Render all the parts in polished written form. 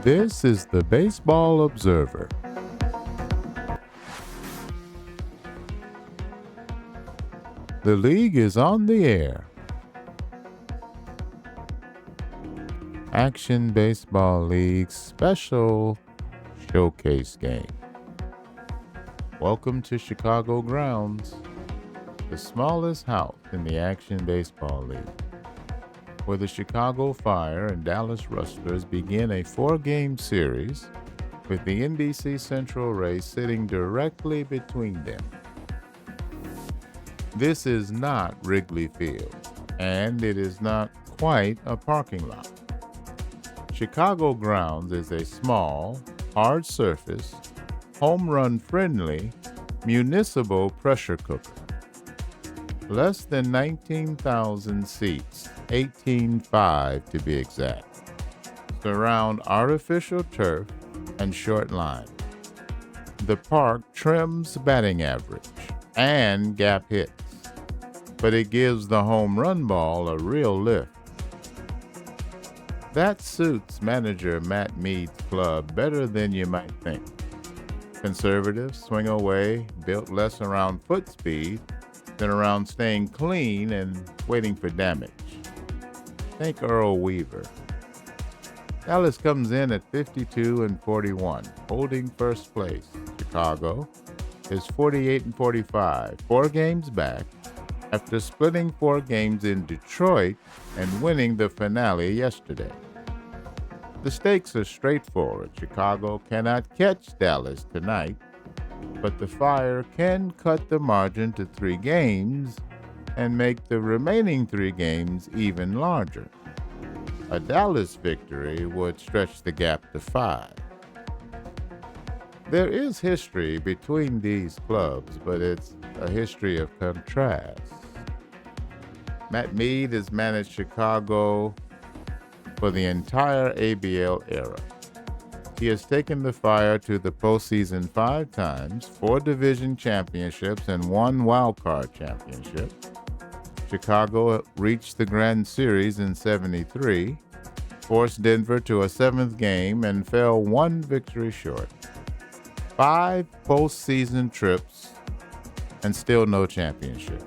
This is the Baseball Observer. The league is on the air. Action Baseball League special showcase game. Welcome to Chicago grounds, the smallest house in the Action Baseball League, where the Chicago Fire and Dallas Rustlers begin a 4-game series with the NBC Central race sitting directly between them. This is not Wrigley Field, and it is not quite a parking lot. Chicago grounds is a small, hard surface, home run friendly, municipal pressure cooker. Less than 19,000 seats, 18.5 to be exact, surround artificial turf and short line. The park trims batting average and gap hits, but it gives the home run ball a real lift. That suits manager Matt Mead's club better than you might think. Conservative, swing away, built less around foot speed than around staying clean and waiting for damage. Think Earl Weaver. Dallas comes in at 52-41, holding first place. Chicago is 48-45, 4 games back after splitting 4 games in Detroit and winning the finale yesterday. The stakes are straightforward. Chicago cannot catch Dallas tonight, but the Fire can cut the margin to 3 games and make the remaining 3 games even larger. A Dallas victory would stretch the gap to 5. There is history between these clubs, but it's a history of contrast. Matt Mead has managed Chicago for the entire ABL era. He has taken the Fire to the postseason 5 times, 4 division championships, and 1 wildcard championship. Chicago reached the Grand Series in '73, forced Denver to a 7th game, and fell 1 victory short. 5 postseason trips, and still no championship.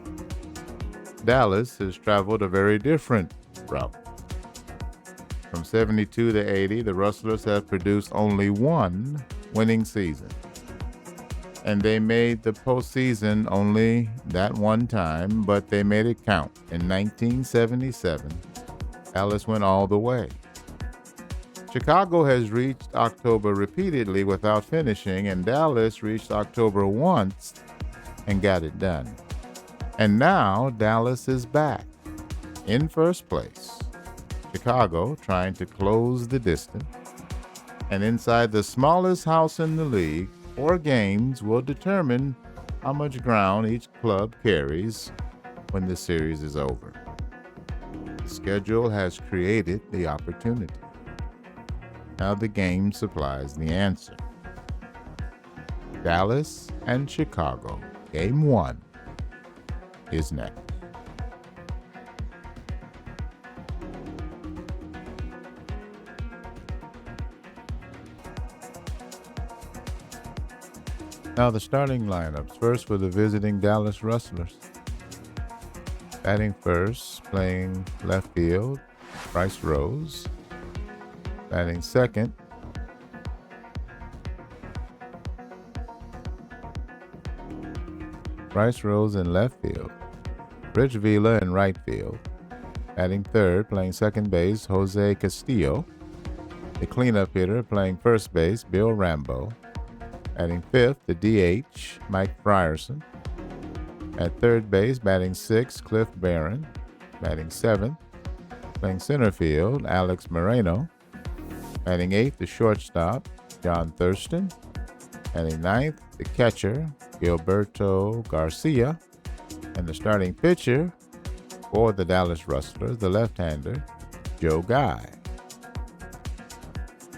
Dallas has traveled a very different route. From '72 to '80, the Rustlers have produced only 1 winning season. And they made the postseason only that one time, but they made it count. In 1977, Dallas went all the way. Chicago has reached October repeatedly without finishing, and Dallas reached October once and got it done. And now Dallas is back in first place. Chicago trying to close the distance. And inside the smallest house in the league, 4 games will determine how much ground each club carries when the series is over. The schedule has created the opportunity. Now the game supplies the answer. Dallas and Chicago, Game 1, is next. Now the starting lineups. First for the visiting Dallas Rustlers. Batting first, playing left field, Bryce Rose. Batting second, Bryce Rose in left field, Rich Vila in right field. Batting third, playing second base, Jose Castillo. The cleanup hitter playing first base, Bill Rambo. Batting fifth, the DH, Mike Frierson. At third base, batting sixth, Cliff Barron. Batting seventh, playing center field, Alex Moreno. Batting eighth, the shortstop, John Thurston. Batting ninth, the catcher, Gilberto Garcia. And the starting pitcher for the Dallas Rustlers, the left-hander, Joe Guy.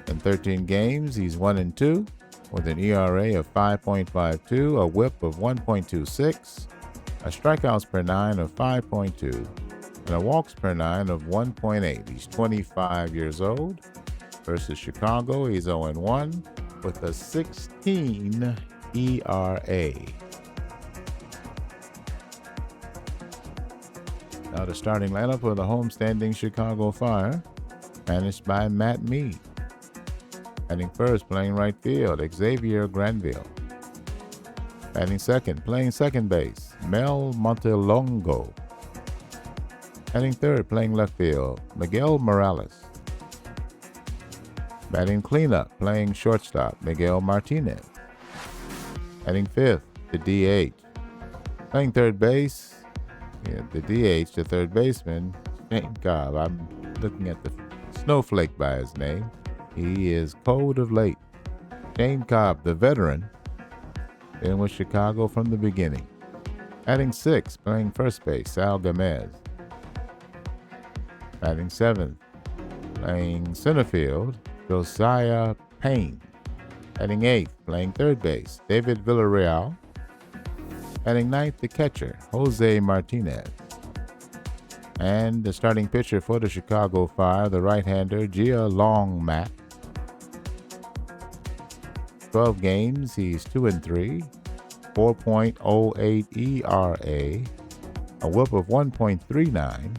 In 13 games, he's 1-2 with an ERA of 5.52, a WHIP of 1.26, a strikeouts per 9 of 5.2, and a walks per 9 of 1.8. He's 25 years old Versus Chicago, he's 0-1 with a 16 ERA. Now the starting lineup for the homestanding Chicago Fire, managed by Matt Mead. Batting first, playing right field, Xavier Granville. Batting second, playing second base, Mel Montelongo. Batting third, playing left field, Miguel Morales. Batting cleanup, playing shortstop, Miguel Martinez. Batting fifth, the DH. Playing third base, the DH, the third baseman, Shane Cobb. I'm looking at the snowflake by his name. He is cold of late. Shane Cobb, the veteran, been with Chicago from the beginning. Batting sixth, playing first base, Sal Gomez. Batting seventh, playing center field, Josiah Payne. Batting eighth, playing third base, David Villarreal. Batting ninth, the catcher, Jose Martinez. And the starting pitcher for the Chicago Fire, the right-hander, Gia Long-Mack. 12 games, he's 2-3, 4.08 ERA, a whip of 1.39,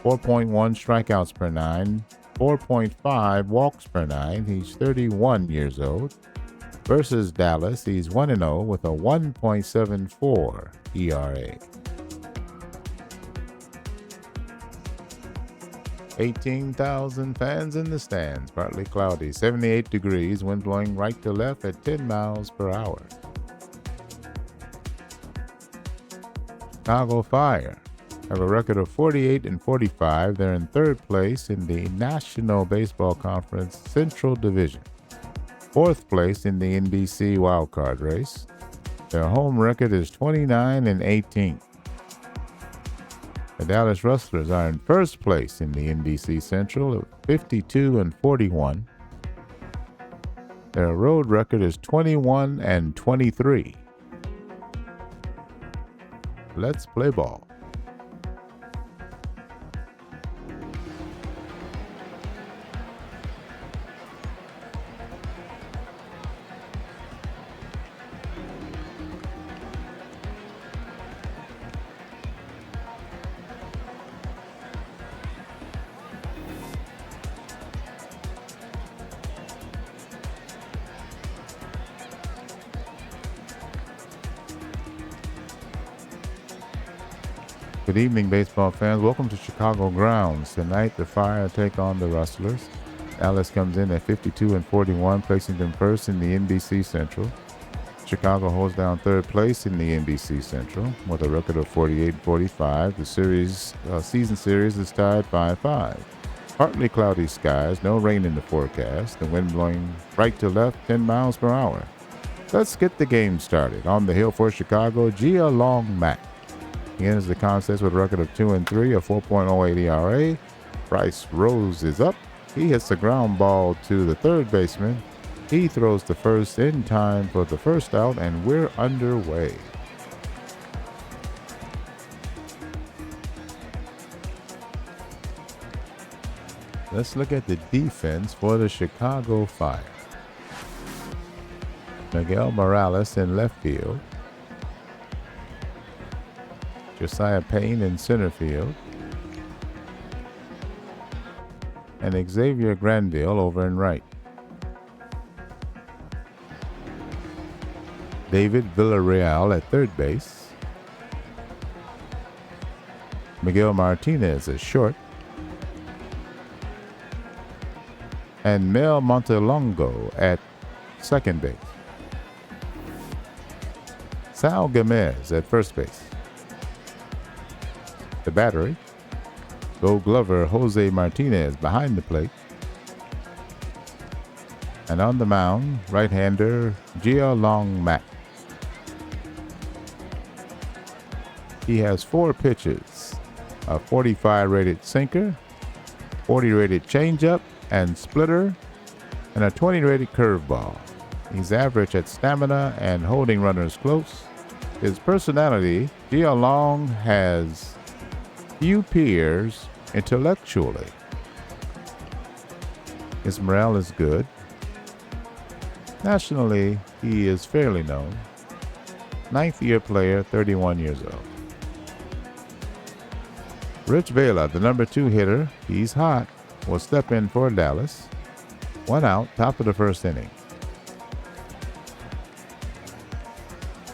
4.1 strikeouts per nine, 4.5 walks per nine. He's 31 years old. Versus Dallas, he's 1-0 with a 1.74 ERA. 18,000 fans in the stands, partly cloudy, 78 degrees, wind blowing right to left at 10 miles per hour. Chicago Fire have a record of 48-45. They're in third place in the National Baseball Conference Central Division. Fourth place in the NBC wildcard race. Their home record is 29-18. The Dallas Rustlers are in first place in the NBC Central at 52-41. Their road record is 21-23. Let's play ball. Good evening, baseball fans. Welcome to Chicago Grounds. Tonight, the Fire take on the Rustlers. Dallas comes in at 52-41, placing them first in the NBC Central. Chicago holds down third place in the NBC Central with a record of 48-45. The season series is tied 5-5. Partly cloudy skies, no rain in the forecast. The wind blowing right to left, 10 miles per hour. Let's get the game started. On the hill for Chicago, Gia Long-Mack. He enters the contest with a record of 2-3, a 4.08 ERA. Bryce Rose is up. He hits the ground ball to the third baseman. He throws the first in time for the first out, and we're underway. Let's look at the defense for the Chicago Fire. Miguel Morales in left field. Josiah Payne in center field. And Xavier Granville over in right. David Villarreal at third base. Miguel Martinez at short. And Mel Montelongo at second base. Sal Gomez at first base. The battery, Gold Glover Jose Martinez behind the plate. And on the mound, right-hander Gia Long-Mack. He has 4 pitches, a 45 rated sinker, 40 rated changeup and splitter, and a 20 rated curveball. He's average at stamina and holding runners close. His personality, Gia Long has few peers intellectually. His morale is good. Nationally, he is fairly known. 9th-year player, 31 years old. Rich Vela, the number 2 hitter, he's hot, will step in for Dallas. 1 out, top of the first inning.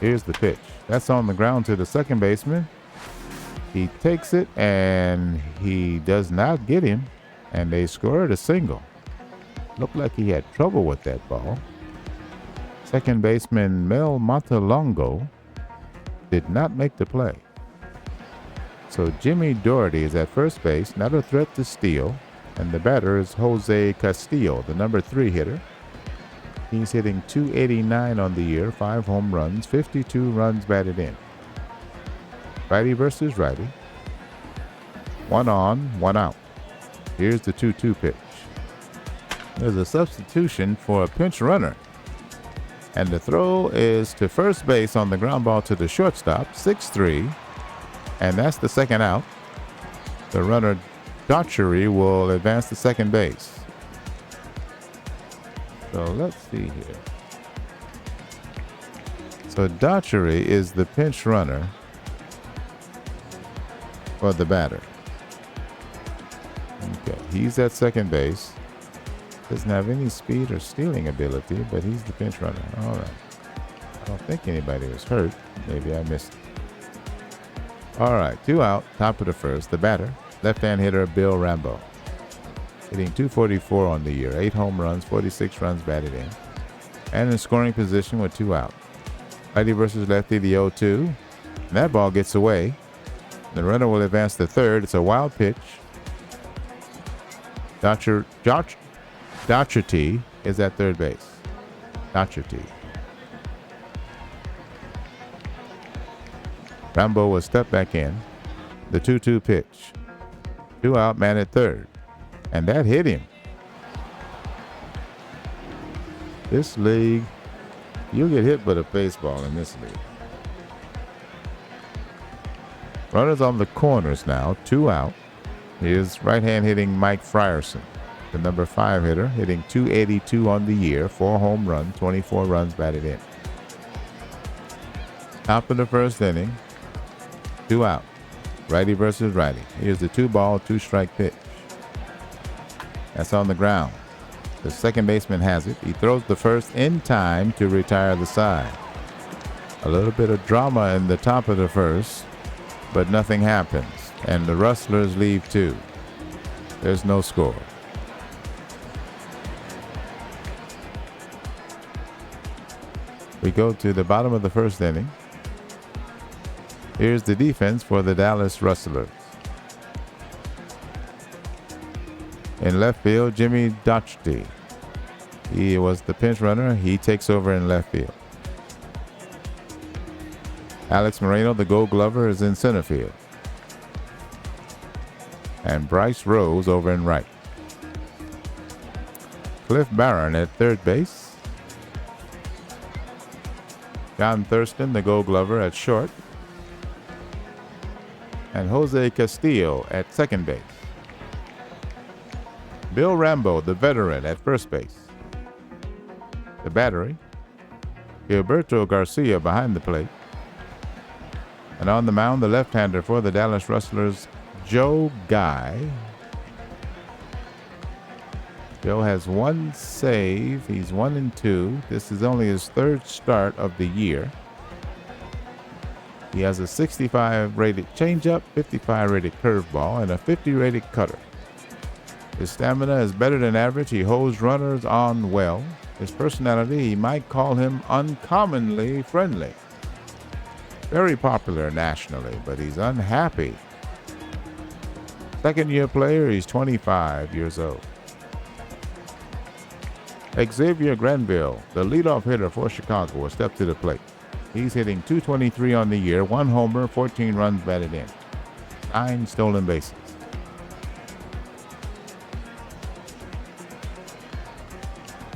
Here's the pitch. That's on the ground to the second baseman. He takes it, and he does not get him, and they scored a single. Looked like he had trouble with that ball. Second baseman Mel Montalongo did not make the play. So Jimmy Doherty is at first base, not a threat to steal, and the batter is Jose Castillo, the number 3 hitter. He's hitting .289 on the year, 5 home runs, 52 runs batted in. Righty versus righty. 1 on, 1 out. Here's the 2-2 pitch. There's a substitution for a pinch runner. And the throw is to first base on the ground ball to the shortstop, 6-3. And that's the second out. The runner, Daugherty, will advance to second base. So let's see here. So Daugherty is the pinch runner for the batter. Okay, he's at second base. Doesn't have any speed or stealing ability, but he's the pinch runner. All right. I don't think anybody was hurt. Maybe I missed it. All right, 2 out, top of the first. The batter, left-hand hitter Bill Rambo. Hitting .244 on the year, 8 home runs, 46 runs batted in. And in scoring position with 2 out. Righty versus lefty, the 0-2. And that ball gets away. The runner will advance to third. It's a wild pitch. Daugherty is at third base. Daugherty. Rambo will step back in. The 2-2 pitch. 2 out, man at third. And that hit him. This league, you'll get hit with a baseball in this league. Runners on the corners now, 2 out. Here's right-hand hitting Mike Frierson, the number 5 hitter, hitting .282 on the year, 4 home runs, 24 runs batted in. Top of the first inning, 2 out. Righty versus righty. Here's the 2-ball, 2-strike pitch. That's on the ground. The second baseman has it. He throws the first in time to retire the side. A little bit of drama in the top of the first, but nothing happens. And the Rustlers leave 2. There's no score. We go to the bottom of the first inning. Here's the defense for the Dallas Rustlers. In left field, Jimmy Daugherty. He was the pinch runner. He takes over in left field. Alex Moreno, the Gold Glover, is in center field. And Bryce Rose over in right. Cliff Barron at third base. John Thurston, the Gold Glover, at short. And Jose Castillo at second base. Bill Rambo, the veteran, at first base. The battery, Gilberto Garcia behind the plate. And on the mound, the left-hander for the Dallas Rustlers, Joe Guy. Joe has 1 save. He's 1-2. This is only his 3rd start of the year. He has a 65 rated changeup, 55 rated curveball, and a 50 rated cutter. His stamina is better than average. He holds runners on well. His personality, he might call him uncommonly friendly. Very popular nationally, but he's unhappy. Second-year player, he's 25 years old. Xavier Granville, the leadoff hitter for Chicago, will step to the plate. He's hitting .223 on the year, 1 homer, 14 runs batted in, 9 stolen bases.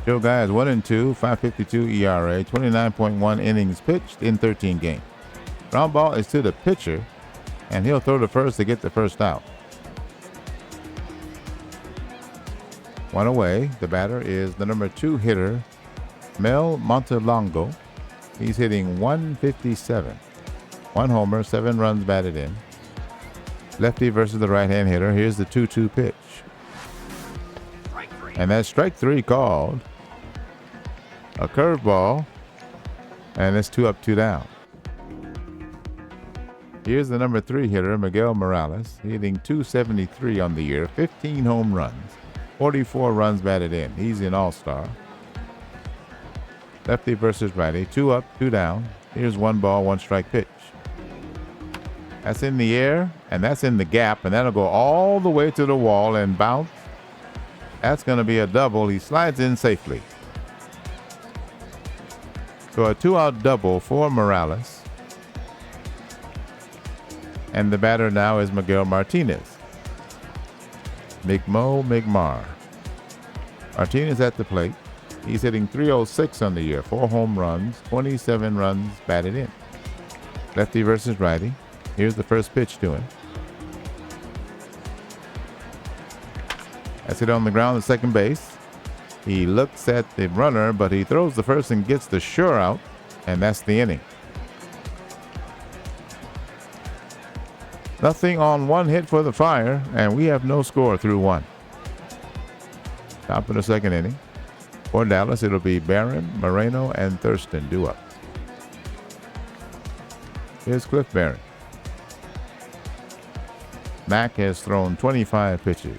Joe Guy is 1-2, 5.52 ERA, 29.1 innings pitched in 13 games. Ground ball is to the pitcher, and he'll throw to first to get the first out. One away. The batter is the number 2 hitter, Mel Montelongo. He's hitting 157. 1 homer, 7 runs batted in. Lefty versus the right-hand hitter. Here's the 2-2 pitch. And that's strike 3 called. A curveball. And it's 2 up, 2 down. Here's the number 3 hitter, Miguel Morales, hitting 273 on the year, 15 home runs, 44 runs batted in. He's an all-star. Lefty versus righty, 2 up, 2 down. Here's 1 ball, 1 strike pitch. That's in the air, and that's in the gap, and that'll go all the way to the wall and bounce. That's going to be a double. He slides in safely. So a 2-out double for Morales. And the batter now is Miguel Martinez. Migmar. Martinez at the plate. He's hitting 306 on the year, 4 home runs, 27 runs batted in. Lefty versus righty. Here's the first pitch to him. That's it on the ground at second base. He looks at the runner, but he throws the first and gets the sure out, and that's the inning. Nothing on 1 hit for the Fire, and we have no score through 1. Top of the second inning. For Dallas, it'll be Barron, Moreno, and Thurston due up. Here's Cliff Barron. Mack has thrown 25 pitches.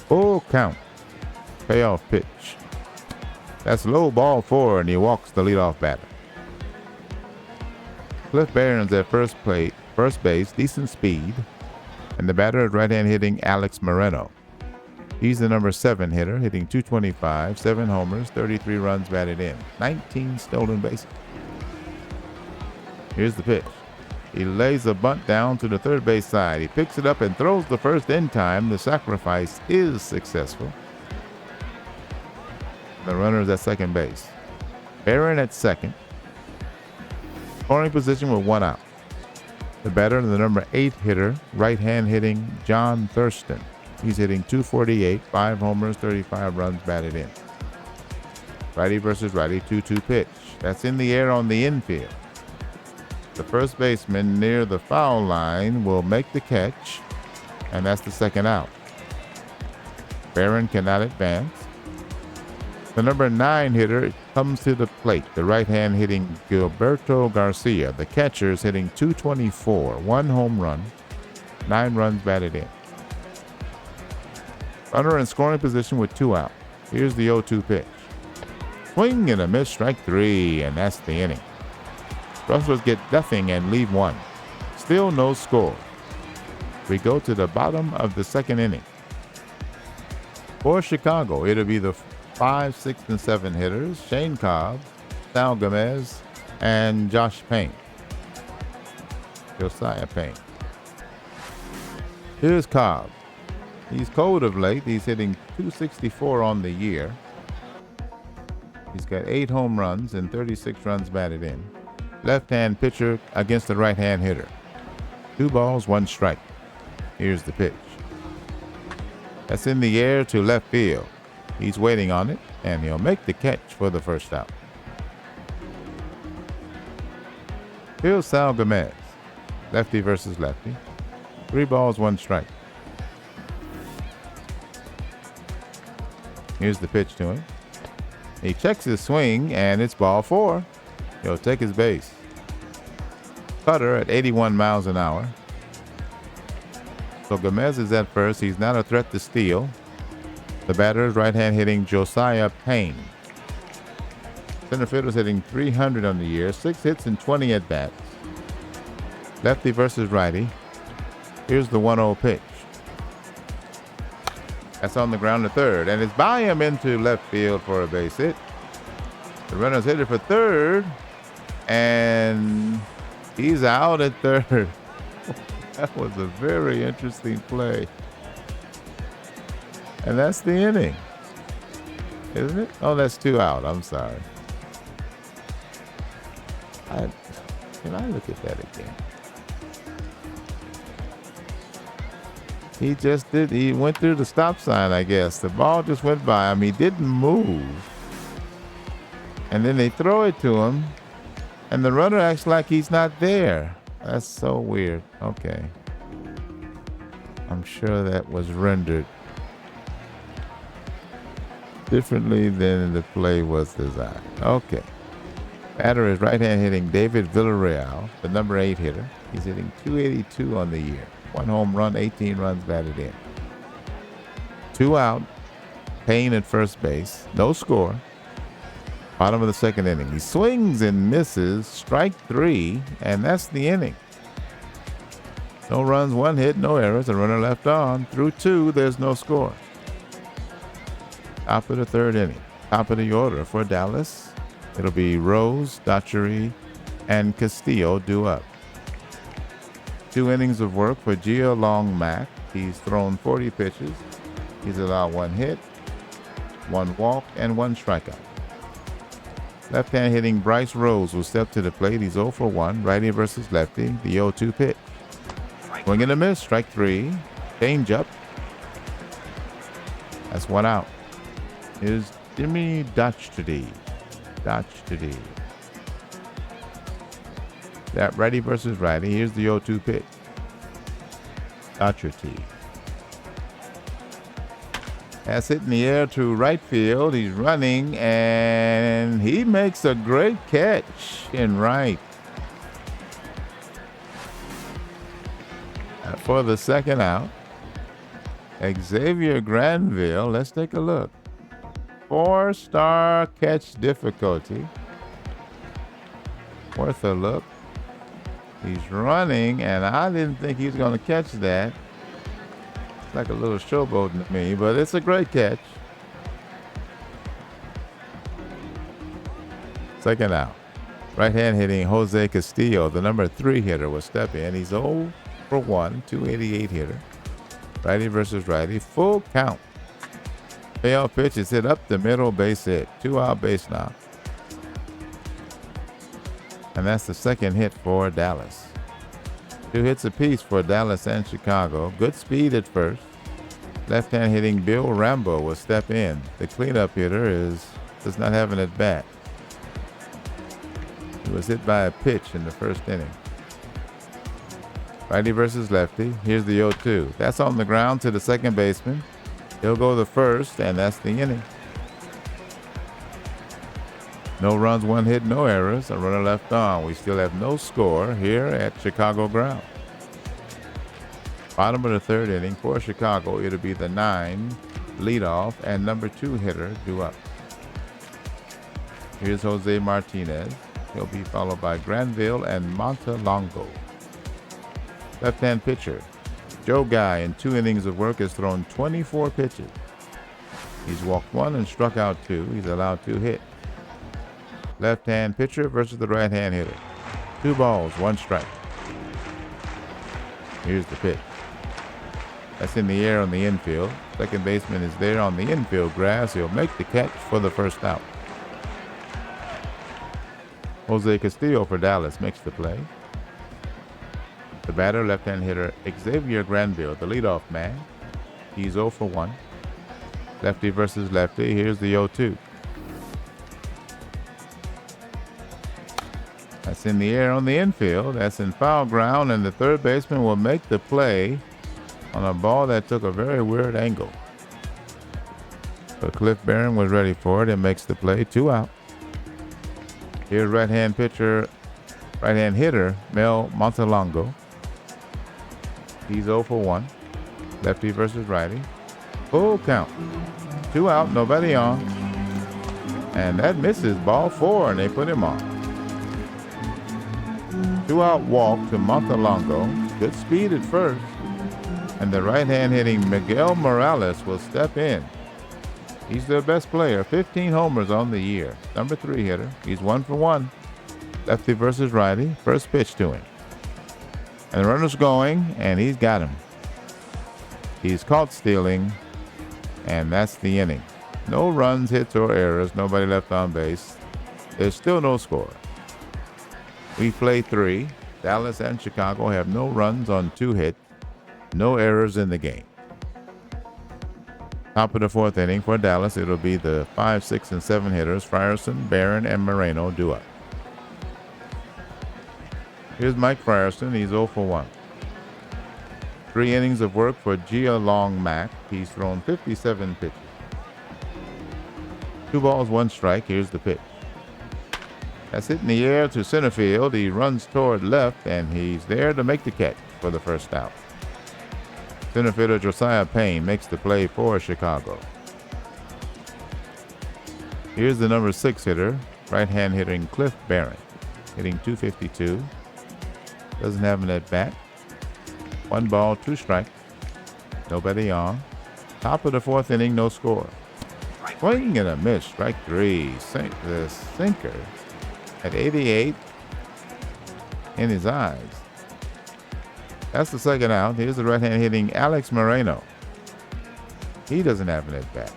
Full count. Payoff pitch. That's low, ball 4, and he walks the leadoff batter. Cliff Barron's at first base, decent speed, and the batter at right-hand hitting Alex Moreno. He's the number 7 hitter, hitting 225, 7 homers, 33 runs batted in, 19 stolen bases. Here's the pitch. He lays a bunt down to the third base side. He picks it up and throws the first in time. The sacrifice is successful. The runner is at second base. Barron at second. Scoring position with 1 out. The batter, the number 8 hitter, right-hand hitting John Thurston. He's hitting 248, 5 homers, 35 runs batted in. Righty versus righty, 2-2 pitch. That's in the air on the infield. The first baseman near the foul line will make the catch, and that's the second out. Barron cannot advance. The number 9 hitter comes to the plate, the right-hand hitting Gilberto Garcia. The catcher is hitting 224, 1 home run, 9 runs batted in. Runner in scoring position with 2 out. Here's the 0-2 pitch. Swing and a miss, strike 3, and that's the inning. Rustlers get nothing and leave 1. Still no score. We go to the bottom of the second inning. For Chicago, it'll be the 5, 6, and 7 hitters, Shane Cobb, Sal Gomez, and Josh Payne. Josiah Payne. Here's Cobb. He's cold of late. He's hitting 264 on the year. He's got 8 home runs and 36 runs batted in. Left-hand pitcher against the right-hand hitter. 2 balls, 1 strike. Here's the pitch. That's in the air to left field. He's waiting on it, and he'll make the catch for the first out. Here's Sal Gomez. Lefty versus lefty. 3 balls, 1 strike. Here's the pitch to him. He checks his swing, and it's ball 4. He'll take his base. Cutter at 81 miles an hour. So Gomez is at first. He's not a threat to steal. The batter is right-hand hitting Josiah Payne. Center fielder's hitting 300 on the year, 6 hits and 20 at-bats. Lefty versus righty. Here's the 1-0 pitch. That's on the ground to third, and it's by him into left field for a base hit. The runner's headed for third, and he's out at third. That was a very interesting play. And that's the inning, isn't it? Oh, that's 2 out. I'm sorry. Can I look at that again? He just did. He went through the stop sign, I guess. The ball just went by him. He didn't move. And then they throw it to him, and the runner acts like he's not there. That's so weird. Okay. I'm sure that was rendered differently than the play was designed. Okay. Batter is right-hand hitting David Villarreal, the number 8 hitter. He's hitting .282 on the year. 1 home run, 18 runs batted in. 2 out. Payne at first base. No score. Bottom of the second inning. He swings and misses. Strike 3, and that's the inning. No runs, 1 hit, no errors. A runner left on. Through 2, there's no score. Top of the third inning. Top of the order for Dallas. It'll be Rose, Daugherty, and Castillo due up. 2 innings of work for Gio Long Mack. He's thrown 40 pitches. He's allowed 1 hit, 1 walk, and 1 strikeout. Left-hand hitting Bryce Rose will step to the plate. He's 0 for 1. Righty versus lefty. The 0-2 pitch. Swing and a miss. Strike 3. Change up. That's 1 out. Here's Jimmy Daugherty. That righty versus righty. Here's the 0-2 pitch. Daugherty. That's hit in the air to right field. He's running, and he makes a great catch in right. For the second out, Xavier Granville. Let's take a look. 4-star catch difficulty. Worth a look. He's running, and I didn't think he was going to catch that. It's like a little showboating to me, but it's a great catch. Second out. Right-hand hitting Jose Castillo, the number 3 hitter, will step in. He's 0 for 1, 288 hitter. Righty versus righty. Full count. Payoff pitch is hit up the middle, base hit. 2 out base now. And that's the second hit for Dallas. 2 hits apiece for Dallas and Chicago. Good speed at first. Left-hand hitting Bill Rambo will step in. The cleanup hitter does not have an at-bat. He was hit by a pitch in the first inning. Righty versus lefty. Here's the 0-2. That's on the ground to the second baseman. He'll go the first, and that's the inning. No runs, 1 hit, no errors. A runner left on. We still have no score here at Chicago ground. Bottom of the third inning for Chicago. It'll be the 9 leadoff and number 2 hitter due up. Here's Jose Martinez. He'll be followed by Granville and Montelongo. Left-hand pitcher Joe Guy, in 2 innings of work, has thrown 24 pitches. He's walked 1 and struck out 2. He's allowed 2 hits. Left-hand pitcher versus the right-hand hitter. 2 balls, 1 strike. Here's the pitch. That's in the air on the infield. Second baseman is there on the infield grass. He'll make the catch for the first out. Jose Castillo for Dallas makes the play. The batter, left-hand hitter Xavier Granville, the leadoff man. He's 0 for 1. Lefty versus lefty. Here's the 0-2. That's in the air on the infield. That's in foul ground, and the third baseman will make the play on a ball that took a very weird angle. But Cliff Barron was ready for it and makes the play. 2 out. Here's right-hand hitter Mel Montelongo. He's 0 for 1. Lefty versus righty. Full count. 2 out, nobody on. And that misses, ball 4, and they put him on. 2 out walk to Montelongo. Good speed at first. And the right-hand hitting Miguel Morales will step in. He's their best player. 15 homers on the year. Number 3 hitter. He's 1 for 1. Lefty versus righty. First pitch to him. And the runner's going, and he's got him. He's caught stealing, and that's the inning. No runs, hits, or errors. Nobody left on base. There's still no score. We play 3. Dallas and Chicago have no runs on 2 hits. No errors in the game. Top of the fourth inning for Dallas, it'll be the 5, 6, and 7 hitters, Frierson, Barron, and Moreno due up. Here's Mike Frierson. He's 0 for 1. 3 innings of work for Gia Long Mac. He's thrown 57 pitches. 2 balls, 1 strike. Here's the pitch. That's hit in the air to center field. He runs toward left, and he's there to make the catch for the first out. Center fielder Josiah Payne makes the play for Chicago. Here's the number 6 hitter, right-hand hitting Cliff Barron, hitting 252. Doesn't have an at-bat. 1 ball, 2 strikes. Nobody on. Top of the fourth inning, no score. Swing and a miss, strike 3. The sinker at 88 in his eyes. That's the second out. Here's the right-hand hitting Alex Moreno. He doesn't have an at-bat.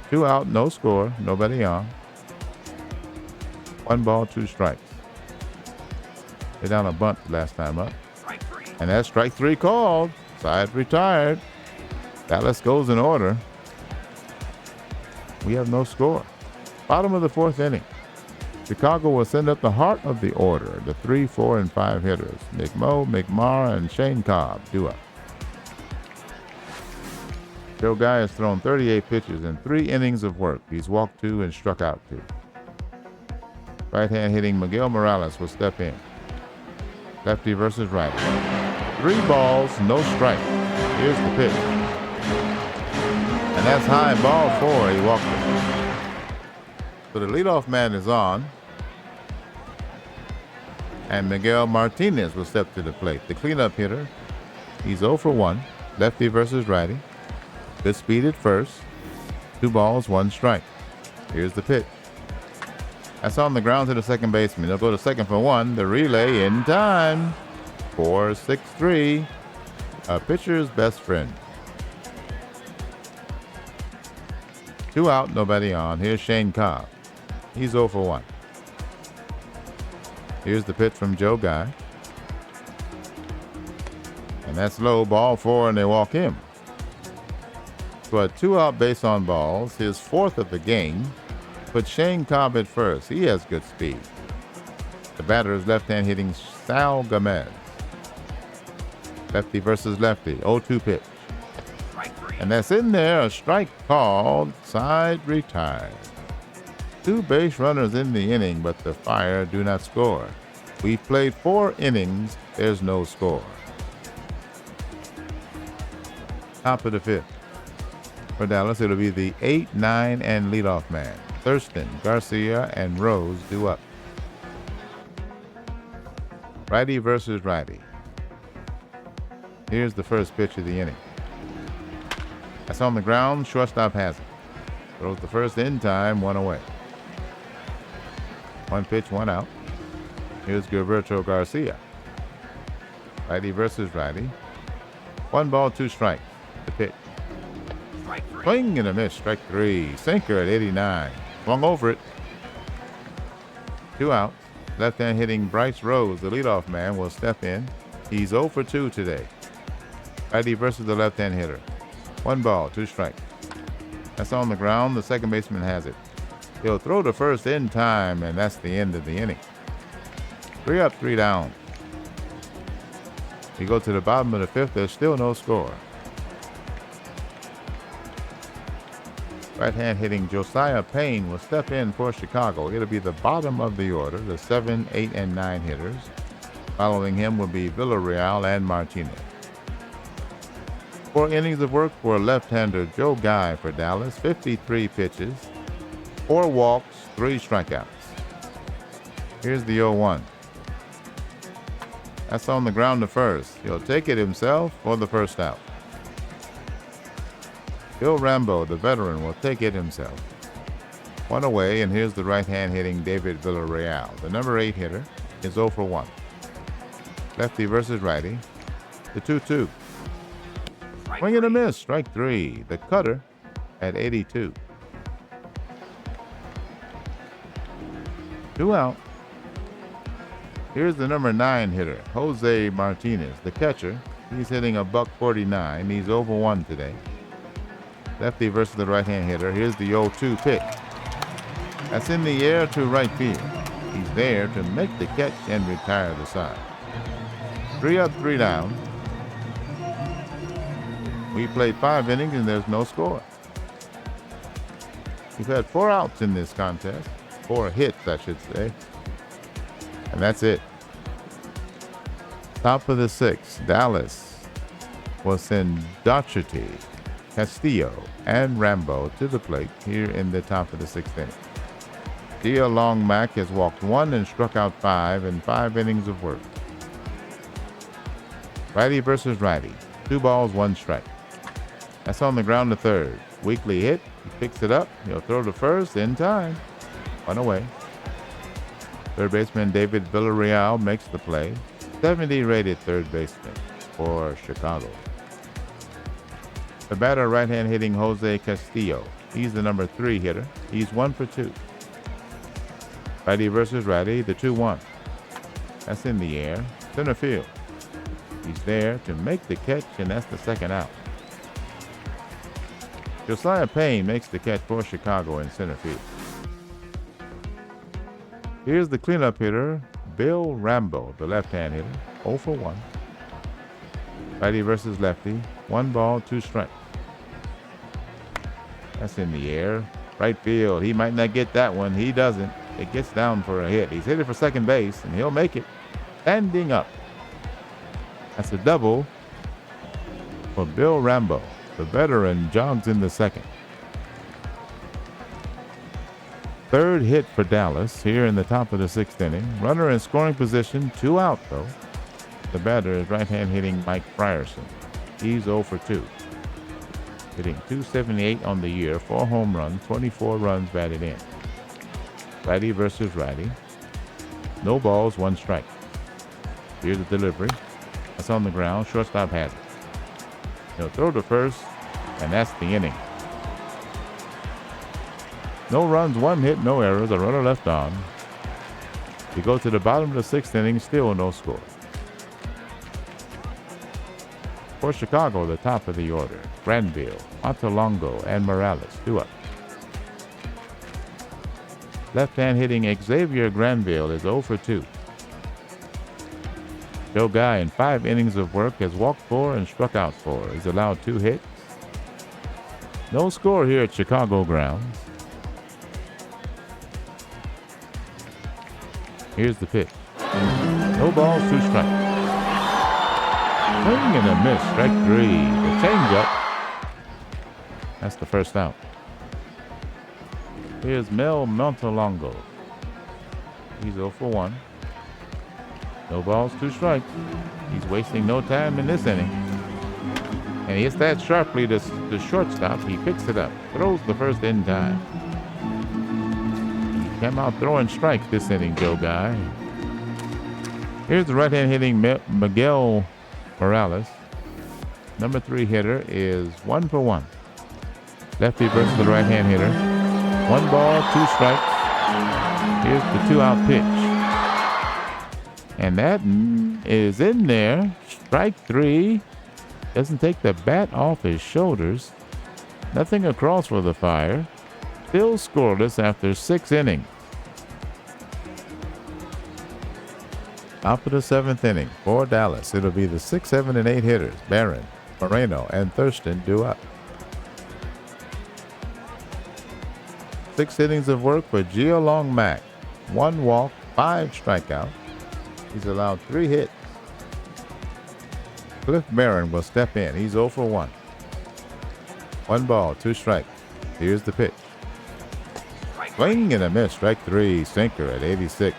2 out, no score, nobody on. 1 ball, 2 strikes. They're down a bunt last time up. And that's strike 3 called. Side retired. Dallas goes in order. We have no score. Bottom of the fourth inning. Chicago will send up the heart of the order, the 3, 4, and 5 hitters. McMo, McMara, and Shane Cobb due up. Joe Guy has thrown 38 pitches in 3 innings of work. He's walked 2 and struck out 2. Right-hand hitting Miguel Morales will step in. Lefty versus righty. 3 balls, no strike. Here's the pitch. And that's high, ball 4. He walked it. So the leadoff man is on. And Miguel Martinez will step to the plate. The cleanup hitter, he's 0 for 1. Lefty versus righty. Good speed at first. 2 balls, 1 strike. Here's the pitch. That's on the ground to the second baseman. They'll go to second for 1. The relay in time. 4-6-3. A pitcher's best friend. 2 out, nobody on. Here's Shane Cobb. He's 0 for 1. Here's the pitch from Joe Guy. And that's low, ball 4, and they walk him. So a 2-out base on balls, his 4th of the game. Put Shane Cobb at first. He has good speed. The batter is left-hand hitting Sal Gomez. Lefty versus lefty. 0-2 pitch. And that's in there. A strike called. Side retired. 2 base runners in the inning, but the Fire do not score. We've played 4 innings. There's no score. Top of the 5th. For Dallas, it'll be the 8, 9, and leadoff man. Thurston, Garcia, and Rose due up. Righty versus righty. Here's the first pitch of the inning. That's on the ground. Shortstop has it. Throws the first in time, 1 away. 1 pitch, 1 out. Here's Gilberto Garcia. Righty versus righty. 1 ball, 2 strikes. The pitch. Swing and a miss. Strike 3. Sinker at 89. Swung over it. 2 outs. Left-hand hitting Bryce Rose, the leadoff man, will step in. He's 0 for 2 today. Righty versus the left-hand hitter. 1 ball, 2 strikes. That's on the ground. The second baseman has it. He'll throw the first in time, and that's the end of the inning. 3 up, 3 down. You go to the bottom of the 5th. There's still no score. Right-hand hitting Josiah Payne will step in for Chicago. It'll be the bottom of the order, the 7, 8, and 9 hitters. Following him will be Villarreal and Martinez. 4 innings of work for left-hander Joe Guy for Dallas. 53 pitches, 4 walks, 3 strikeouts. Here's the 0-1. That's on the ground to first. He'll take it himself for the first out. Bill Rambo, the veteran, will take it himself. 1 away, and here's the right-hand hitting David Villarreal. The number 8 hitter is 0 for 1. Lefty versus righty. The 2-2. Swing and a miss. Strike 3. The cutter at 82. 2 out. Here's the number 9 hitter, Jose Martinez. The catcher He's hitting a $149. He's over 1 today. Lefty versus the right-hand hitter. Here's the 0-2 pitch. That's in the air to right field. He's there to make the catch and retire the side. 3 up, 3 down. We played 5 innings and there's no score. We've had 4 outs in this contest. 4 hits, I should say. And that's it. Top of the 6th, Dallas will send Docherty, Castillo, and Rambo to the plate here in the top of the 6th inning. Dia Long Mac has walked 1 and struck out 5 in 5 innings of work. Righty versus righty. 2 balls, 1 strike. That's on the ground to third. Weekly hit. He picks it up. He'll throw to first in time. 1 away. Third baseman David Villarreal makes the play. 70 rated third baseman for Chicago. The batter, right-hand hitting Jose Castillo. He's the number 3 hitter. He's 1 for 2. Righty versus righty, the 2-1. That's in the air. Center field. He's there to make the catch, and that's the 2nd out. Josiah Payne makes the catch for Chicago in center field. Here's the cleanup hitter, Bill Rambo, the left-hand hitter, 0 for 1. Righty versus lefty, 1 ball, 2 strikes. That's in the air. Right field. He might not get that one. He doesn't. It gets down for a hit. He's headed for second base, and he'll make it. Standing up. That's a double for Bill Rambo. The veteran jogs in the 2nd. 3rd hit for Dallas here in the top of the 6th inning. Runner in scoring position, 2 out though. The batter is right-hand hitting Mike Frierson. He's 0 for 2. Hitting .278 on the year, 4 home runs, 24 runs batted in. Righty versus righty. No balls, 1 strike. Here's the delivery. That's on the ground. Shortstop has it. He'll throw to first, and that's the inning. No runs, 1 hit, no errors. A runner left on. We go to the bottom of the 6th inning, still no score. For Chicago, the top of the order, Granville, Montalongo, and Morales, 2 up. Left-hand hitting Xavier Granville is 0 for 2. Joe Guy, in 5 innings of work, has walked 4 and struck out 4. He's allowed 2 hits. No score here at Chicago grounds. Here's the pitch. No balls, 2 strikes. Swing and a miss, strike 3. The changeup. That's the 1st out. Here's Mel Montalongo. He's 0 for 1. No balls, 2 strikes. He's wasting no time in this inning. And he hits that sharply to the shortstop. He picks it up, throws the first in time. He came out throwing strikes this inning, Joe Guy. Here's the right-hand hitting Miguel Morales. Number 3 hitter is 1 for 1. Lefty versus the right-hand hitter. 1 ball, 2 strikes. Here's the 2-out pitch. And that is in there. Strike 3. Doesn't take the bat off his shoulders. Nothing across for the Fire. Still scoreless after 6 innings. Top of the 7th inning for Dallas. It'll be the 6, 7, and 8 hitters. Barron, Moreno, and Thurston due up. 6 innings of work for Gia Long Mac. 1 walk, 5 strikeouts. He's allowed 3 hits. Cliff Barron will step in. He's 0 for 1. 1 ball, 2 strikes. Here's the pitch. Swing and a miss. Strike 3. Sinker at 86.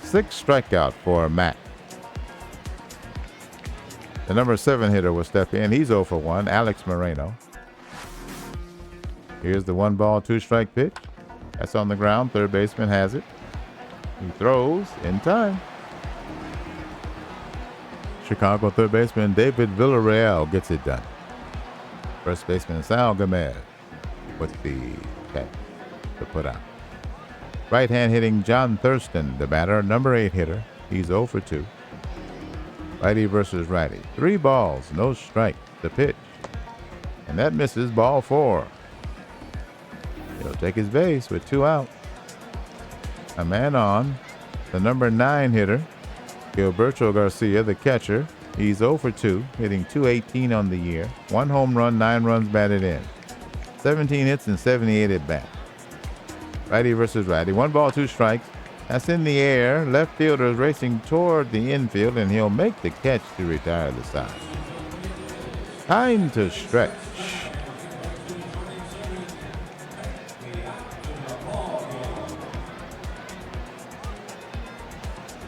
6 strikeout for Matt. The number 7 hitter will step in. He's 0 for 1. Alex Moreno. Here's the 1 ball, 2 strike pitch. That's on the ground. Third baseman has it. He throws in time. Chicago third baseman David Villarreal gets it done. First baseman Sal Gomez with the catch to put out. Right hand hitting John Thurston, the batter, number 8 hitter. He's 0 for 2. Righty versus righty. 3 balls, no strike. The pitch. And that misses, ball 4. He'll take his base with 2 out. A man on. The number 9 hitter, Gilberto Garcia, the catcher. He's 0 for 2, hitting .218 on the year. 1 home run, 9 runs batted in. 17 hits and 78 at bat. Righty versus righty. 1 ball, 2 strikes. That's in the air. Left fielder is racing toward the infield, and he'll make the catch to retire the side. Time to stretch.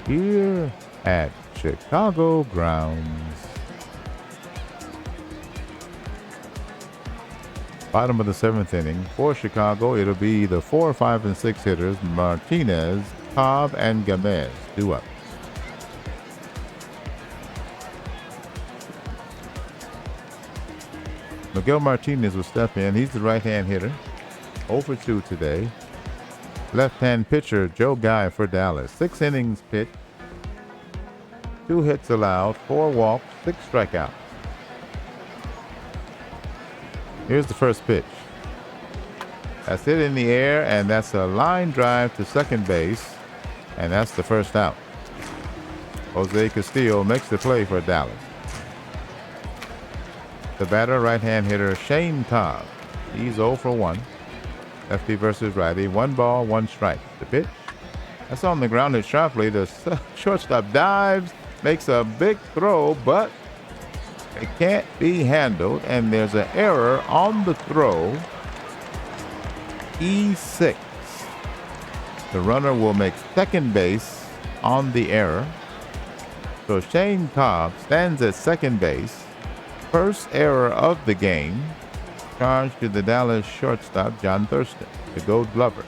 Here at Chicago grounds. Bottom of the 7th inning. For Chicago, it'll be the 4, 5, and 6 hitters, Martinez, Cobb, and Gomez. 2 ups. Miguel Martinez will step in. He's the right-hand hitter. 0 for 2 today. Left-hand pitcher, Joe Guy for Dallas. 6 innings pitched. 2 hits allowed, 4 walks, 6 strikeouts. Here's the first pitch. That's hit in the air, and that's a line drive to second base, and that's the first out. Jose Castillo makes the play for Dallas. The batter, right-hand hitter, Shane Cobb. He's 0 for 1. Lefty versus righty. 1 ball, 1 strike. The pitch. That's on the ground and sharply. The shortstop dives, makes a big throw, but it can't be handled, and there's an error on the throw. E6. The runner will make second base on the error. So Shane Cobb stands at second base. First error of the game. Charge to the Dallas shortstop, John Thurston, the Gold Glover.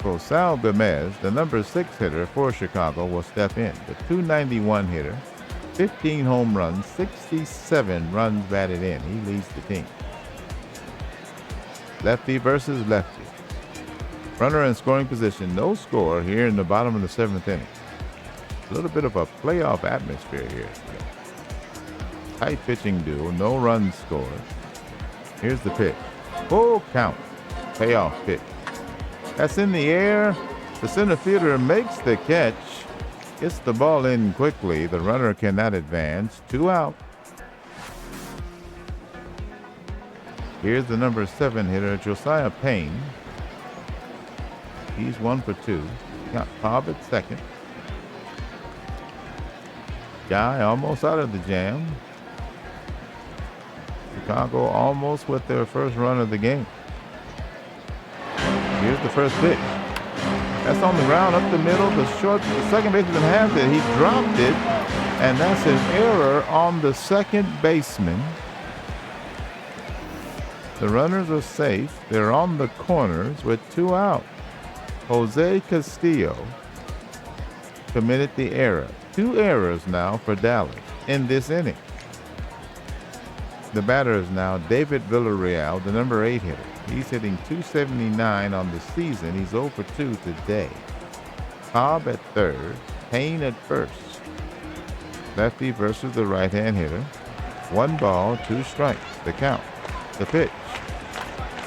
So Sal Gomez, the number 6 hitter for Chicago, will step in. The .291 hitter, 15 home runs, 67 runs batted in. He leads the team. Lefty versus lefty. Runner in scoring position, no score here in the bottom of the 7th inning. A little bit of a playoff atmosphere here. Tight pitching duel, no runs scored. Here's the pitch. Full count. Payoff pitch. That's in the air. The center fielder makes the catch. Gets the ball in quickly. The runner cannot advance. 2 out. Here's the number 7 hitter, Josiah Payne. He's 1 for 2. Got Cobb at second. Guy almost out of the jam. Chicago almost with their first run of the game. Here's the first pitch. That's on the ground, up the middle. The second baseman has it. He dropped it, and that's an error on the second baseman. The runners are safe. They're on the corners with 2 out. Jose Castillo committed the error. 2 errors now for Dallas in this inning. The batter is now David Villarreal, the number 8 hitter. He's hitting .279 on the season. He's 0 for 2 today. Cobb at third, Payne at first. Lefty versus the right-hand hitter. 1 ball, 2 strikes. The count. The pitch.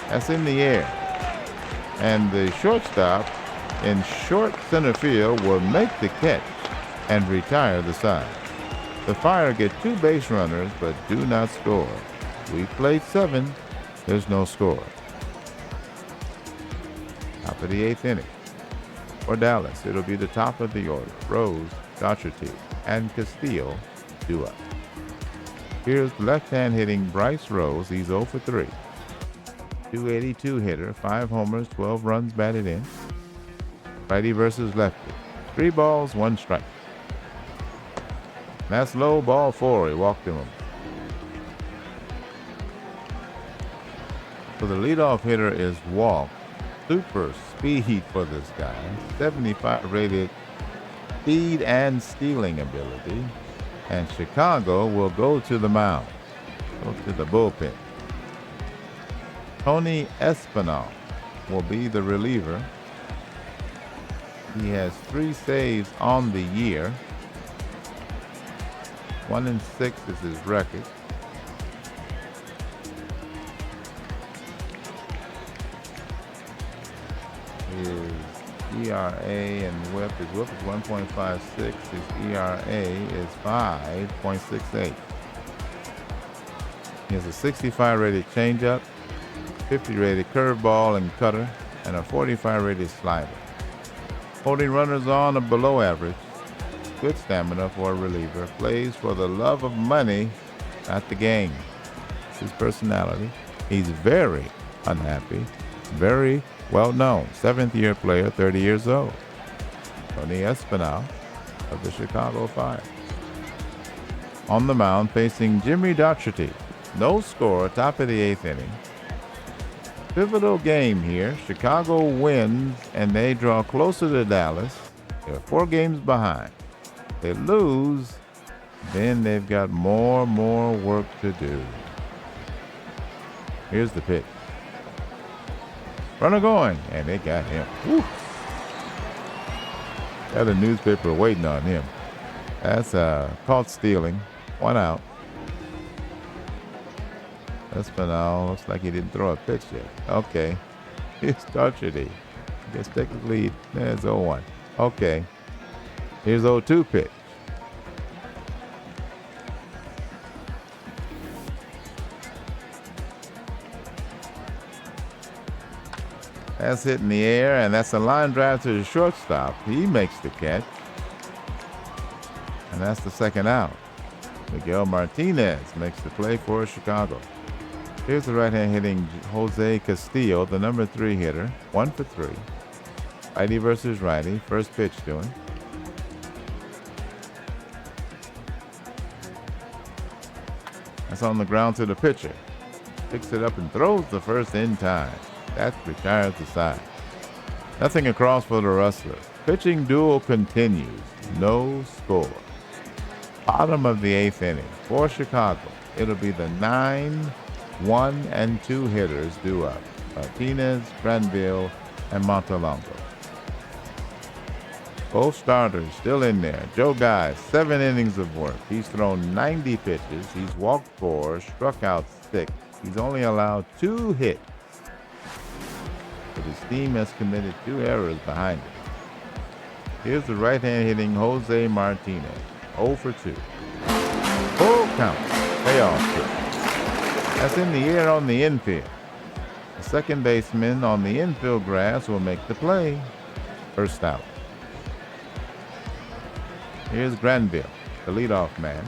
That's in the air. And the shortstop in short center field will make the catch and retire the side. The Fire get 2 base runners, but do not score. We played 7. There's no score. Top of the 8th inning. For Dallas, it'll be the top of the order. Rose, Daugherty, and Castillo due up. Here's left-hand hitting Bryce Rose. He's 0 for 3. .282 hitter, 5 homers, 12 runs batted in. Righty versus lefty. 3 balls, 1 strike. That's low, ball 4. He walked him. So the leadoff hitter is walked. Super speed for this guy. 75 rated speed and stealing ability. And Chicago will go to the mound. Go to the bullpen. Tony Espinal will be the reliever. He has 3 saves on the year. 1-6 is his record. His ERA and whip, his whip is 1.56. His ERA is 5.68. He has a 65 rated changeup, 50 rated curveball and cutter, and a 45 rated slider. Holding runners on or below average. Good stamina for a reliever. Plays for the love of money, not the game. It's his personality. He's very unhappy. Very well known. 7th-year player, 30 years old. Tony Espinal of the Chicago Fire. On the mound, facing Jimmy Docherty. No score, top of the 8th inning. Pivotal game here. Chicago wins, and they draw closer to Dallas. They're 4 games behind. They lose, then they've got more work to do. Here's the pitch. Runner going, and they got him. Woo. Got a newspaper waiting on him. That's caught stealing. 1 out. Espinal looks like he didn't throw a pitch yet. Okay. Here's Docherty. I guess technically there's 0-1. Okay. Here's 0-2 pitch. That's hit in the air, and that's a line drive to the shortstop. He makes the catch. And that's the 2nd out. Miguel Martinez makes the play for Chicago. Here's the right-hand hitting Jose Castillo, the number 3 hitter. 1 for 3. Righty versus righty. First pitch to him. That's on the ground to the pitcher. Picks it up and throws the first in time. That retires the side. Nothing across for the Rustlers. Pitching duel continues. No score. Bottom of the 8th inning for Chicago. It'll be the 9, 1, and 2 hitters due up. Martinez, Granville, and Montalongo. Both starters still in there. Joe Guy, 7 innings of work. He's thrown 90 pitches. He's walked 4, struck out 6. He's only allowed 2 hits. But his team has committed 2 errors behind him. Here's the right-hand hitting Jose Martinez. 0 for 2. Full count. Payoff pitch. That's in the air on the infield. The second baseman on the infield grass will make the play. First out. Here's Granville, the leadoff man.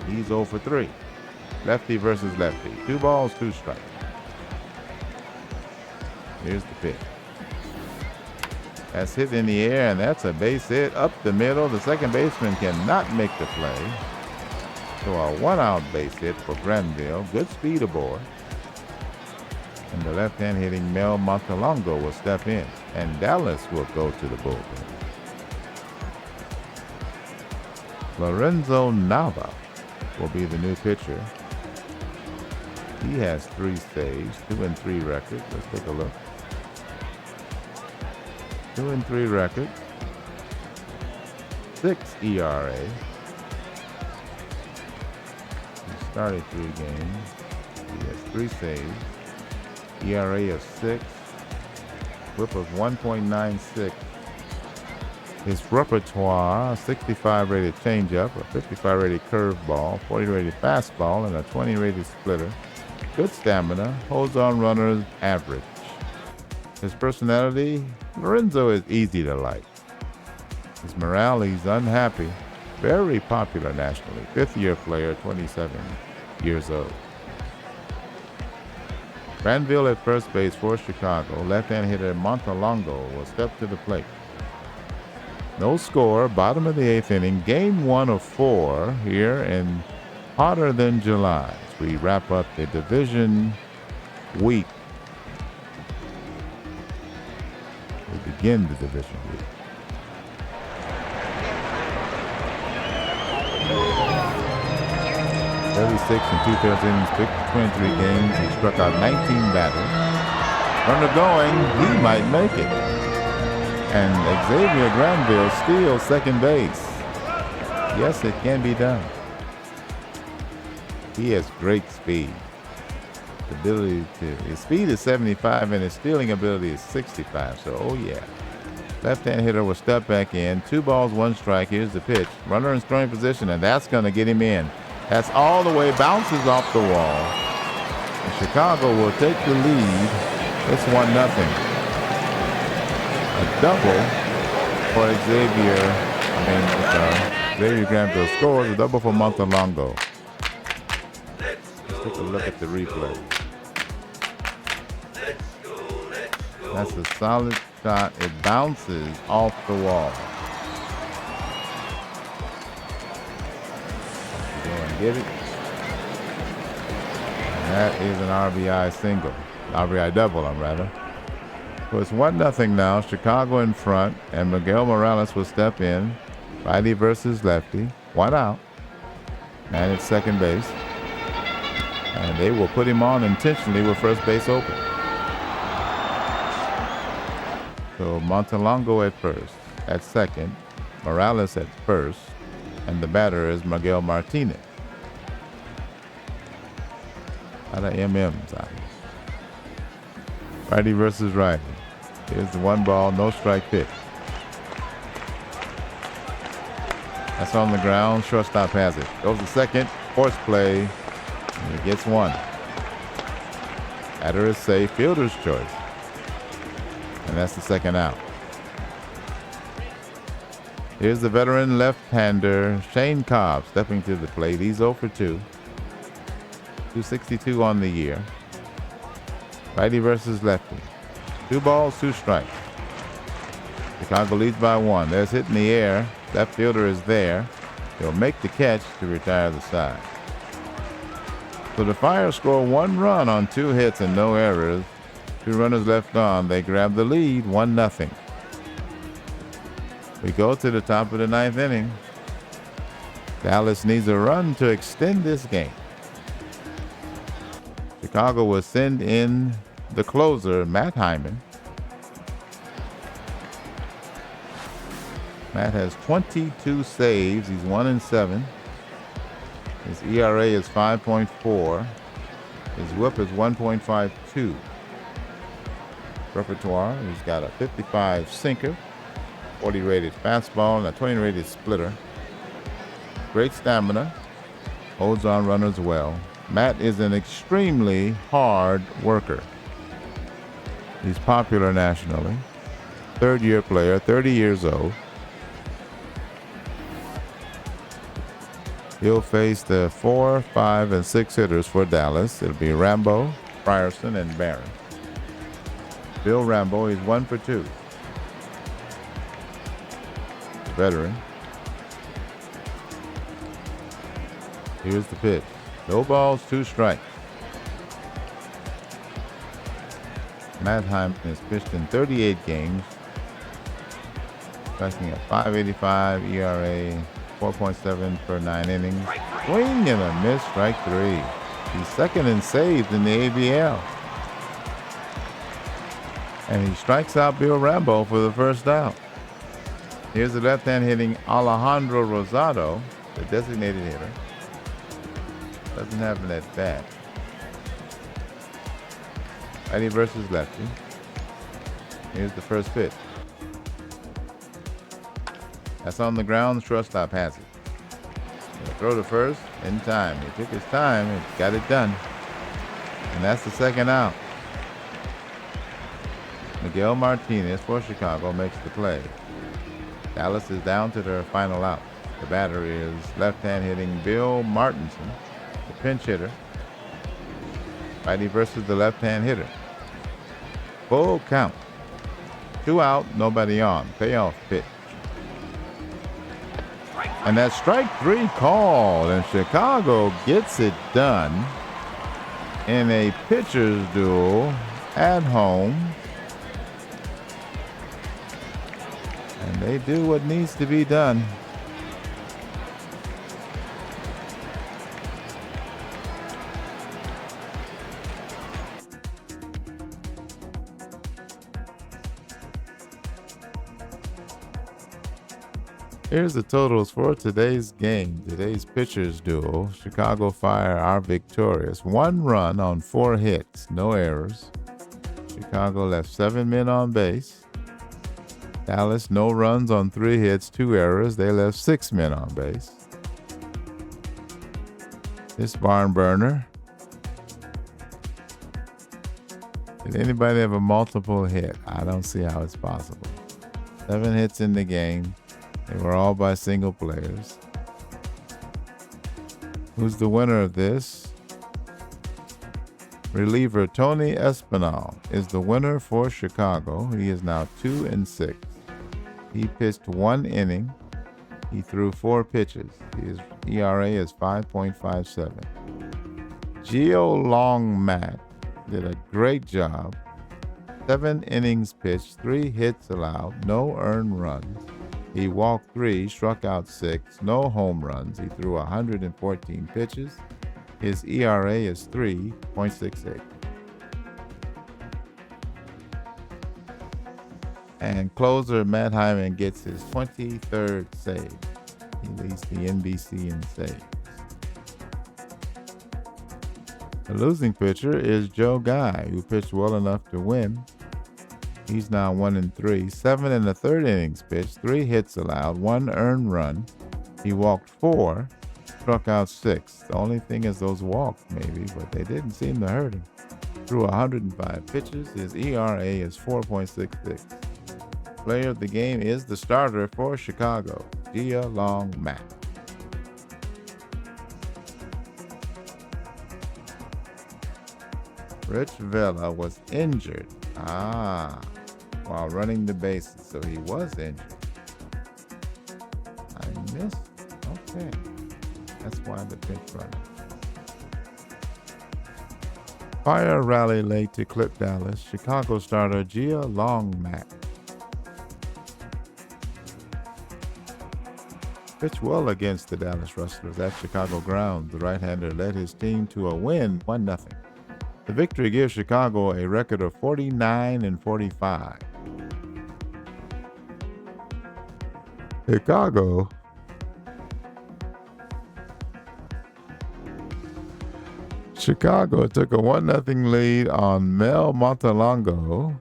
He's 0 for 3. Lefty versus lefty. 2 balls, 2 strikes. Here's the pitch. That's hit in the air, and that's a base hit up the middle. The second baseman cannot make the play. So a 1-out base hit for Granville. Good speed aboard. And the left-hand hitting Mel Montalongo will step in, and Dallas will go to the bullpen. Lorenzo Nava will be the new pitcher. He has 3 saves, 2-3 record. Let's take a look. 2-3 record. 6 ERA. He started 3 games. He has 3 saves. ERA of 6. Whip of 1.96. His repertoire: 65 rated changeup, a 55 rated curveball, 40 rated fastball, and a 20 rated splitter. Good stamina, holds on runners average. His personality: Lorenzo is easy to like. His morale: he's unhappy. Very popular nationally. 5th-year player, 27 years old. Granville at first base for Chicago. Left-hand hitter Montalongo will step to the plate. No score, bottom of the 8th inning, game 1 of 4 here in hotter than July. As we wrap up the division week. We begin the division week. "36 and 2/3 innings, pitched 23 games. He struck out 19 batters. Runner going, he might make it. And Xavier Granville steals second base. Yes, it can be done. He has great speed. His speed is 75 and his stealing ability is 65. So, oh yeah. Left-hand hitter will step back in. 2 balls, 1 strike. Here's the pitch. Runner in scoring position, and that's going to get him in. That's all the way. Bounces off the wall. And Chicago will take the lead. It's 1-0. A double for Xavier. Xavier Granville scores. A double for Montalongo. Let's take a look at the replay. That's a solid shot. It bounces off the wall. Go and get it. And that is an RBI single. RBI double, rather. So it's 1-0 now. Chicago in front, and Miguel Morales will step in. Righty versus lefty. 1 out. Man at second base. And they will put him on intentionally with first base open. So Montalongo at first, at second, Morales at first, and the batter is Miguel Martinez. A lot of MMs out here. Righty versus righty. Here's the 1 ball, no strike pitch. That's on the ground. Shortstop has it. Goes to second. Force play. And he gets 1. Batter is safe. Fielder's choice. And that's the second out. Here's the veteran left-hander Shane Cobb stepping to the plate. He's 0 for 2. 262 on the year. Righty versus lefty. 2 balls, 2 strikes. Chicago leads by 1. There's hit in the air. Left fielder is there. He'll make the catch to retire the side. So the Fire score 1 run on 2 hits and no errors. 2 runners left on. They grab the lead, 1-0. We go to the top of the 9th inning. Dallas needs a run to extend this game. Chicago will send in the closer, Matt Hyman. Matt has 22 saves. He's 1-7. His ERA is 5.4. His WHIP is 1.52. Repertoire, he's got a 55 sinker, 40 rated fastball, and a 20 rated splitter. Great stamina, holds on runners well. Matt is an extremely hard worker. He's popular nationally. 3rd-year player, 30 years old. He'll face the 4, 5, and 6 hitters for Dallas. It'll be Rambo, Frierson, and Barron. Bill Rambo, he's 1 for 2. Veteran. Here's the pitch. No balls, 2 strikes. Matt Hyman has pitched in 38 games, striking at 5.85 ERA, 4.7 per 9 innings. Swing and a miss, strike 3. He's 2nd in saves in the ABL. And he strikes out Bill Rambo for the first out. Here's the left-hand hitting Alejandro Rosado, the designated hitter. Doesn't have an at-bat. Righty versus lefty. Here's the first pitch. That's on the ground. Shortstop has it. He'll throw to first in time. He took his time and got it done. And that's the second out. Miguel Martinez for Chicago makes the play. Dallas is down to their final out. The batter is left-hand hitting Bill Martinson, the pinch hitter. Righty versus the left-hand hitter. Full count. 2 out, nobody on. Payoff pitch. And that strike 3 call, and Chicago gets it done in a pitcher's duel at home. And they do what needs to be done. Here's the totals for today's game. Today's pitchers duel. Chicago Fire are victorious. 1 run on 4 hits, no errors. Chicago left 7 men on base. Dallas, no runs on 3 hits, 2 errors. They left 6 men on base. This barn burner. Did anybody have a multiple hit? I don't see how it's possible. 7 hits in the game. They were all by single players. Who's the winner of this? Reliever Tony Espinal is the winner for Chicago. He is now 2-6. He pitched 1 inning. He threw 4 pitches. His ERA is 5.57. Gio Longmack did a great job. 7 innings pitched, 3 hits allowed, no earned runs. He walked 3, struck out 6, no home runs. He threw 114 pitches. His ERA is 3.68. And closer Matt Hyman gets his 23rd save. He leads the NBC in saves. The losing pitcher is Joe Guy, who pitched well enough to win. He's now 1-3, 7 1/3 innings pitched, 3 hits allowed, 1 earned run. He walked 4, struck out 6. The only thing is those walks, maybe, but they didn't seem to hurt him. Threw 105 pitches. His ERA is 4.66. Player of the game is the starter for Chicago, Gio Longmack. Rich Vela was injured. While running the bases, so he was injured. I missed. Okay, that's why the pinch runner. Fire rally late to clip Dallas. Chicago starter Gio Longmack pitched well against the Dallas Rustlers at Chicago grounds. The right-hander led his team to a win, 1-0. The victory gives Chicago a record of 49-45. Chicago took a 1-0 lead on Mel Montalongo.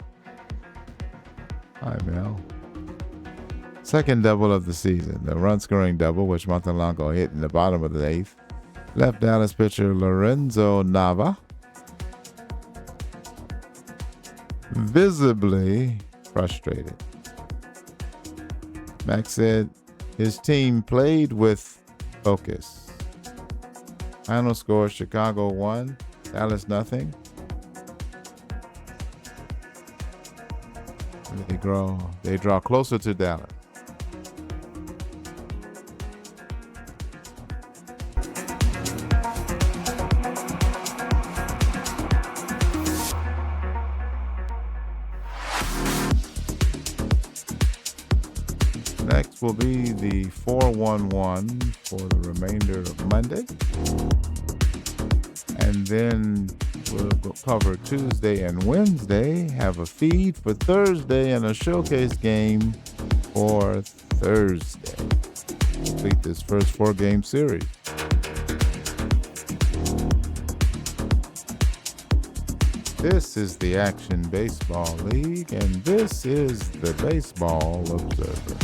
Hi, Mel. Second double of the season. The run-scoring double, which Montalongo hit in the bottom of the 8th, left Dallas pitcher Lorenzo Nava visibly frustrated. Max said his team played with focus. Final score: Chicago 1, Dallas 0. They draw closer to Dallas. Next will be the 411 for the remainder of Monday. And then we'll cover Tuesday and Wednesday, have a feed for Thursday, and a showcase game for Thursday. Complete this first 4-game series. This is the Action Baseball League, and this is the Baseball Observer.